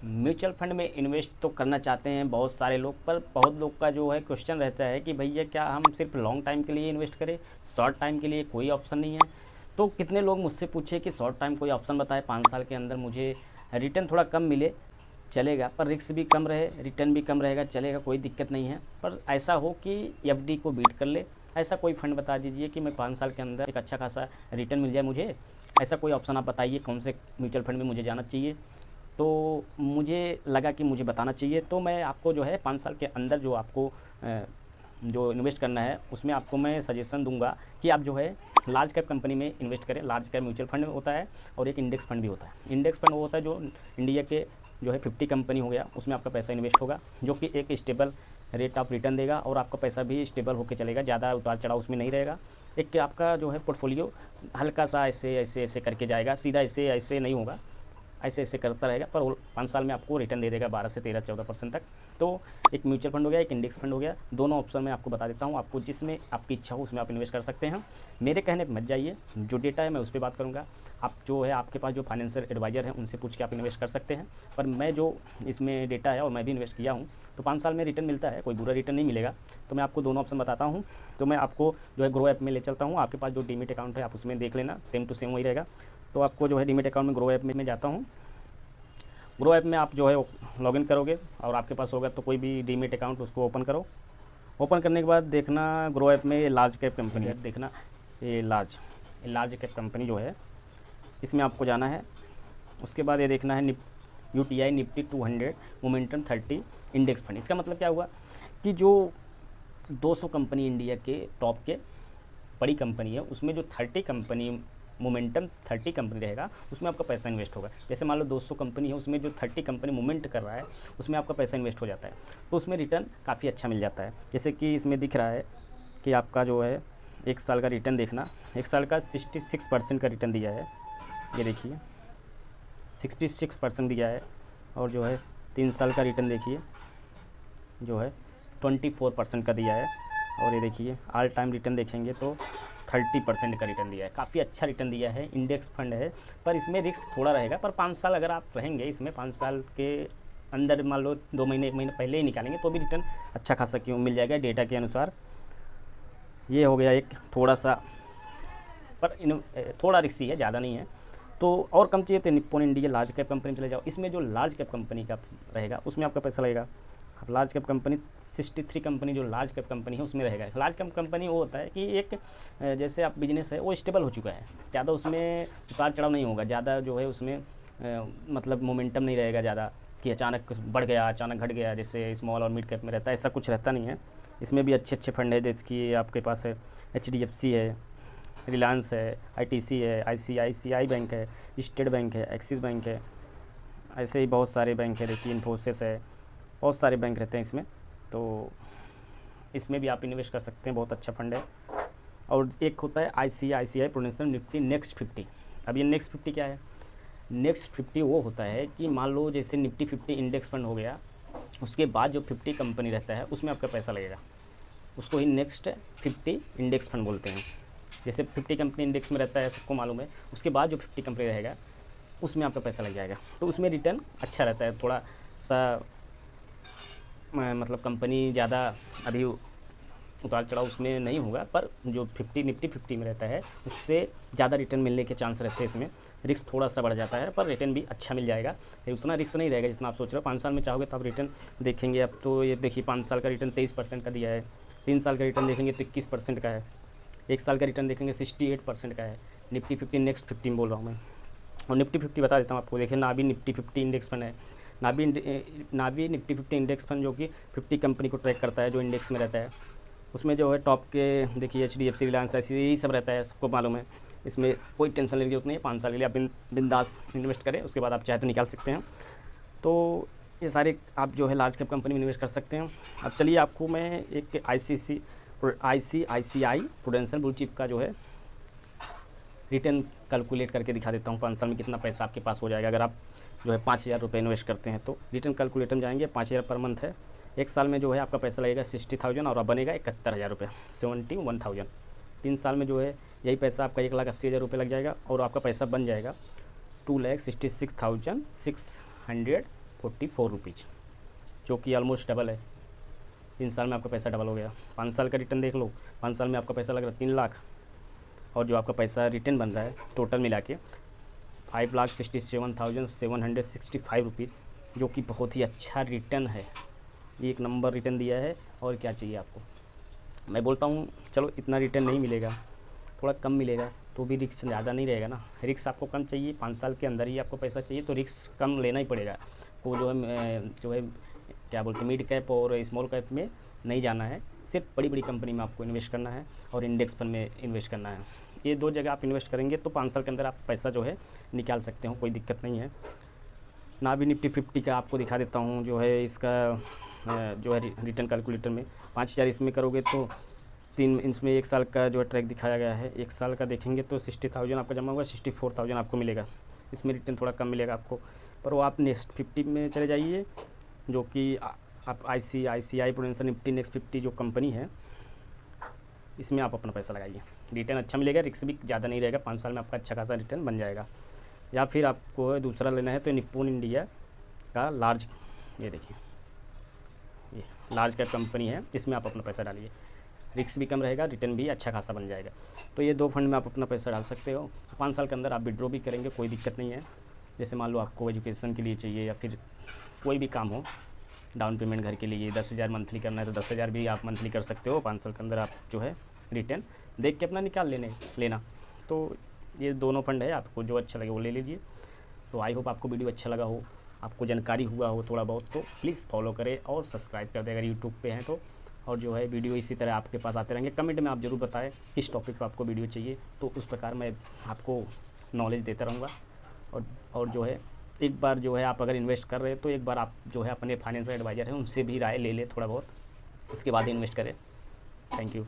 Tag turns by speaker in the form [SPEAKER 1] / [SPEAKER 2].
[SPEAKER 1] Mutual fund में invest तो करना चाहते हैं बहुत सारे लोग, पर बहुत लोग का जो है क्वेश्चन रहता है कि भैया क्या हम सिर्फ लॉन्ग टाइम के लिए इन्वेस्ट करें, शॉर्ट टाइम के लिए कोई ऑप्शन नहीं है। तो कितने लोग मुझसे पूछे कि शॉर्ट टाइम कोई ऑप्शन बताए, 5 साल के अंदर मुझे रिटर्न थोड़ा कम मिले चलेगा, पर रिस्क भी कम रहे, रिटर्न भी कम रहेगा, चलेगा, कोई दिक्कत नहीं है, पर ऐसा हो कि एफडी को बीट कर ले। ऐसा कोई फंड बता दीजिए कि मैं 5 साल के अंदर एक अच्छा खासा रिटर्न मिल जाए मुझे। ऐसा कोई ऑप्शन आप बताइए कौन से म्यूचुअल फंड में मुझे जाना चाहिए। तो मुझे लगा कि मुझे बताना चाहिए, तो मैं आपको जो है 5 साल के अंदर जो आपको जो इन्वेस्ट करना है उसमें आपको मैं सजेशन दूंगा कि आप जो है लार्ज कैप कंपनी में इन्वेस्ट करें। लार्ज कैप म्यूचुअल फंड होता है और एक इंडेक्स फंड भी होता है। इंडेक्स फंड वो होता है जो इंडिया के जो है 50 कंपनी हो गया, उसमें आपका पैसा इन्वेस्ट होगा, जो कि एक स्टेबल रेट ऑफ रिटर्न देगा और आपका पैसा भी स्टेबल होकर चलेगा, ज़्यादा उतार चढ़ाव उसमें नहीं रहेगा। एक आपका जो है पोर्टफोलियो हल्का सा ऐसे ऐसे ऐसे करके जाएगा, सीधा ऐसे ऐसे नहीं होगा, ऐसे ऐसे करता रहेगा, पर 5 साल में आपको रिटर्न दे देगा 12 से 13-14% तक। तो एक म्यूचुअल फंड हो गया, एक इंडेक्स फंड हो गया, दोनों ऑप्शन मैं आपको बता देता हूँ। आपको जिसमें आपकी इच्छा हो उसमें आप इन्वेस्ट कर सकते हैं। मेरे कहने पर मत जाइए, जो डेटा है मैं उस पर बात करूँगा। आप जो है आपके पास जो फाइनेंशियल एडवाइज़र हैं उनसे पूछ के आप इन्वेस्ट कर सकते हैं। पर मैं जो इसमें डेटा है और मैं भी इन्वेस्ट किया हूँ, तो 5 साल में रिटर्न मिलता है, कोई बुरा रिटर्न नहीं मिलेगा। तो मैं आपको दोनों ऑप्शन बताता हूँ। तो मैं आपको जो है ग्रो ऐप में ले चलता हूँ, आपके पास जो डीमेट अकाउंट है आप उसमें देख लेना, सेम टू सेम वही रहेगा। तो आपको जो है डीमेट अकाउंट में ग्रो ऐप में मैं जाता हूँ। ग्रो ऐप में आप जो है लॉगिन करोगे और आपके पास होगा तो कोई भी डीमेट अकाउंट उसको ओपन करो। ओपन करने के बाद देखना ग्रो ऐप में ये लार्ज कैप कंपनी है, देखना ये लार्ज कैप कंपनी जो है इसमें आपको जाना है। उसके बाद ये देखना है UTI Nifty 200 momentum 30 index fund. इसका मतलब क्या हुआ कि जो 200 कंपनी इंडिया के टॉप के बड़ी कंपनी है उसमें जो 30 कंपनी मोमेंटम 30 कंपनी रहेगा उसमें आपका पैसा इन्वेस्ट होगा। जैसे मान लो 200 कंपनी है, उसमें जो 30 कंपनी मूवमेंट कर रहा है उसमें आपका पैसा इन्वेस्ट हो जाता है, तो उसमें रिटर्न काफ़ी अच्छा मिल जाता है। जैसे कि इसमें दिख रहा है कि आपका जो है 1 साल का रिटर्न देखना, 1 साल का 66% का रिटर्न दिया है, ये देखिए 66% दिया है। और जो है 3 साल का रिटर्न देखिए जो है 24% का दिया है। और ये देखिए ऑल टाइम रिटर्न देखेंगे तो 30% का रिटर्न दिया है, काफ़ी अच्छा रिटर्न दिया है। इंडेक्स फंड है पर इसमें रिस्क थोड़ा रहेगा, पर 5 साल अगर आप रहेंगे इसमें, 5 साल के अंदर मान लो 2 महीने 1 महीने पहले ही निकालेंगे तो भी रिटर्न अच्छा खासा क्यों मिल जाएगा डेटा के अनुसार। ये हो गया एक थोड़ा सा, पर थोड़ा रिस्की है, ज़्यादा नहीं है। तो और कम चाहिए तो Nippon India large cap company चले जाओ। इसमें जो लार्ज कैप कंपनी का रहेगा उसमें आपका पैसा लगेगा। अब लार्ज कैप कंपनी 63 कंपनी जो लार्ज कैप कंपनी है उसमें रहेगा। लार्ज कैप कंपनी वो होता है कि एक जैसे आप बिजनेस है वो स्टेबल हो चुका है, ज़्यादा उसमें उतार चढ़ाव नहीं होगा, ज़्यादा जो है उसमें मतलब मोमेंटम नहीं रहेगा ज़्यादा कि अचानक बढ़ गया अचानक घट गया, जैसे स्मॉल और मिड कैप में रहता है, ऐसा कुछ रहता नहीं है। इसमें भी अच्छे अच्छे फंड है, जैसे कि आपके पास है HDFC है, रिलायंस है, ITC है, ICICI बैंक है, स्टेट बैंक है, एक्सिस बैंक है, ऐसे ही बहुत सारे बैंक है, देखिए इन्फोसिस है, बहुत सारे बैंक रहते हैं इसमें। तो इसमें भी आप इन्वेस्ट कर सकते हैं, बहुत अच्छा फंड है। और एक होता है ICICI प्रूडेंशियल निफ्टी नेक्स्ट 50। अब ये नेक्स्ट 50 क्या है? नेक्स्ट 50 वो होता है कि मान लो जैसे निफ्टी 50 इंडेक्स फंड हो गया, उसके बाद जो 50 कंपनी रहता है उसमें आपका पैसा लगेगा, उसको ही नेक्स्ट 50 इंडेक्स फंड बोलते हैं। जैसे 50 कंपनी इंडेक्स में रहता है, सबको मालूम है, उसके बाद जो 50 कंपनी रहेगा उसमें आपका पैसा लग जाएगा, तो उसमें रिटर्न अच्छा रहता है। थोड़ा सा मतलब कंपनी ज़्यादा अभी उतार चढ़ाव उसमें नहीं होगा, पर जो 50 निफ्टी 50 में रहता है उससे ज़्यादा रिटर्न मिलने के चांस रहते हैं। इसमें रिस्क थोड़ा सा बढ़ जाता है पर रिटर्न भी अच्छा मिल जाएगा, उतना रिस्क नहीं रहेगा जितना आप सोच रहे हो। 5 साल में चाहोगे तो आप रिटर्न देखेंगे। अब तो ये देखिए 5 साल का रिटर्न 23% का दिया है, 3 साल का रिटर्न देखेंगे तो 21% का है, 1 साल का रिटर्न देखेंगे 68% का है। निफ्टी 50 नेक्स्ट 50 बोल रहा हूँ मैं। और निफ्टी 50 बता देता हूँ आपको, देखिए नाभी निफ्टी 50 इंडेक्स फंड है। नाभी निफ्टी 50 इंडेक्स फंड जो कि 50 कंपनी को ट्रैक करता है जो इंडेक्स में रहता है। उसमें जो है टॉप के देखिए HDFC रिलायंस ऐसी यही सब रहता है, सबको मालूम है। इसमें कोई टेंशन लेने की जरूरत नहीं है, 5 साल के लिए आप बिंदास इन्वेस्ट करें, उसके बाद आप चाहे तो निकाल सकते हैं। तो ये सारे आप जो है लार्ज कैप कंपनी में इन्वेस्ट कर सकते हैं। अब चलिए आपको मैं एक ICICI प्रूडेंशियल ब्लू चिप का जो है रिटर्न कैलकुलेट करके दिखा देता हूँ, 5 साल में कितना पैसा आपके पास हो जाएगा अगर आप जो है 5,000 रुपये इन्वेस्ट करते हैं। तो रिटर्न कैलकुलेटर में जाएंगे, 5,000 पर मंथ है, 1 साल में जो है आपका पैसा लगेगा 60,000 और अब बनेगा 71,000 रुपये, 71,000। 3 साल में जो है यही पैसा आपका 1,80,000 रुपये लग जाएगा और आपका पैसा बन जाएगा 2,66,640 44 रुपीज़, जो कि ऑलमोस्ट डबल है। 3 साल में आपका पैसा डबल हो गया। 5 साल का रिटर्न देख लो, 5 साल में आपका पैसा लग रहा है 3 लाख, और जो आपका पैसा रिटर्न बन रहा है टोटल मिला के 5,67,765 रुपीज़, जो कि बहुत ही अच्छा रिटर्न है। एक नंबर रिटर्न दिया है, और क्या चाहिए आपको। मैं बोलता हूँ चलो इतना रिटर्न नहीं मिलेगा, थोड़ा कम मिलेगा तो भी रिस्क ज़्यादा नहीं रहेगा ना। रिस्क आपको कम चाहिए, 5 साल के अंदर ही आपको पैसा चाहिए तो रिस्क कम लेना ही पड़ेगा। वो जो है क्या बोलते हैं, मिड कैप और स्मॉल कैप में नहीं जाना है, सिर्फ बड़ी बड़ी कंपनी में आपको इन्वेस्ट करना है और इंडेक्स फंड में इन्वेस्ट करना है। ये 2 जगह आप इन्वेस्ट करेंगे तो 5 साल के अंदर आप पैसा जो है निकाल सकते हो, कोई दिक्कत नहीं है ना। भी निफ्टी 50 का आपको दिखा देता हूँ, जो है इसका जो है रिटर्न कैलकुलेटर में 5000 इसमें करोगे तो इसमें 1 साल का जो है ट्रैक दिखाया गया है। 1 साल का देखेंगे तो 60,000 आपका जमा होगा, 64,000 आपको मिलेगा। इसमें रिटर्न थोड़ा कम मिलेगा आपको, पर वो आप नेक्स्ट 50 में चले जाइए, जो कि आप ICICI प्रूडेंशियल निफ्टी नेक्स्ट 50 जो कंपनी है, इसमें आप अपना पैसा लगाइए। रिटर्न अच्छा मिलेगा, रिस्क भी ज़्यादा नहीं रहेगा, 5 साल में आपका अच्छा खासा रिटर्न बन जाएगा। या फिर आपको दूसरा लेना है तो निप्पॉन इंडिया का लार्ज, ये देखिए ये लार्ज कैप कंपनी है, इसमें आप अपना पैसा डालिए, रिस्क भी कम रहेगा, रिटर्न भी अच्छा खासा बन जाएगा। तो ये 2 फंड में आप अपना पैसा डाल सकते हो। 5 साल के अंदर आप विड्रॉ भी करेंगे, कोई दिक्कत नहीं है। जैसे मान लो आपको एजुकेशन के लिए चाहिए या फिर कोई भी काम हो, डाउन पेमेंट घर के लिए 10,000 मंथली करना है तो 10,000 भी आप मंथली कर सकते हो। 5 साल के अंदर आप जो है रिटर्न देख के अपना निकाल लेना। तो ये दोनों फंड है, आपको जो अच्छा लगे वो ले लीजिए। तो आई होप आपको वीडियो अच्छा लगा हो, आपको जानकारी हुआ हो थोड़ा बहुत, तो प्लीज़ फॉलो करें और सब्सक्राइब कर दें अगर यूट्यूब पे हैं तो। और जो है वीडियो इसी तरह आपके पास आते रहेंगे। कमेंट में आप ज़रूर बताएं किस टॉपिक पर आपको वीडियो चाहिए, तो उस प्रकार मैं आपको नॉलेज देता रहूँगा। और जो है एक बार जो है आप अगर इन्वेस्ट कर रहे हैं तो एक बार आप जो है अपने फाइनेंशियल एडवाइज़र हैं उनसे भी राय ले लें थोड़ा बहुत, उसके बाद इन्वेस्ट करें। Thank you.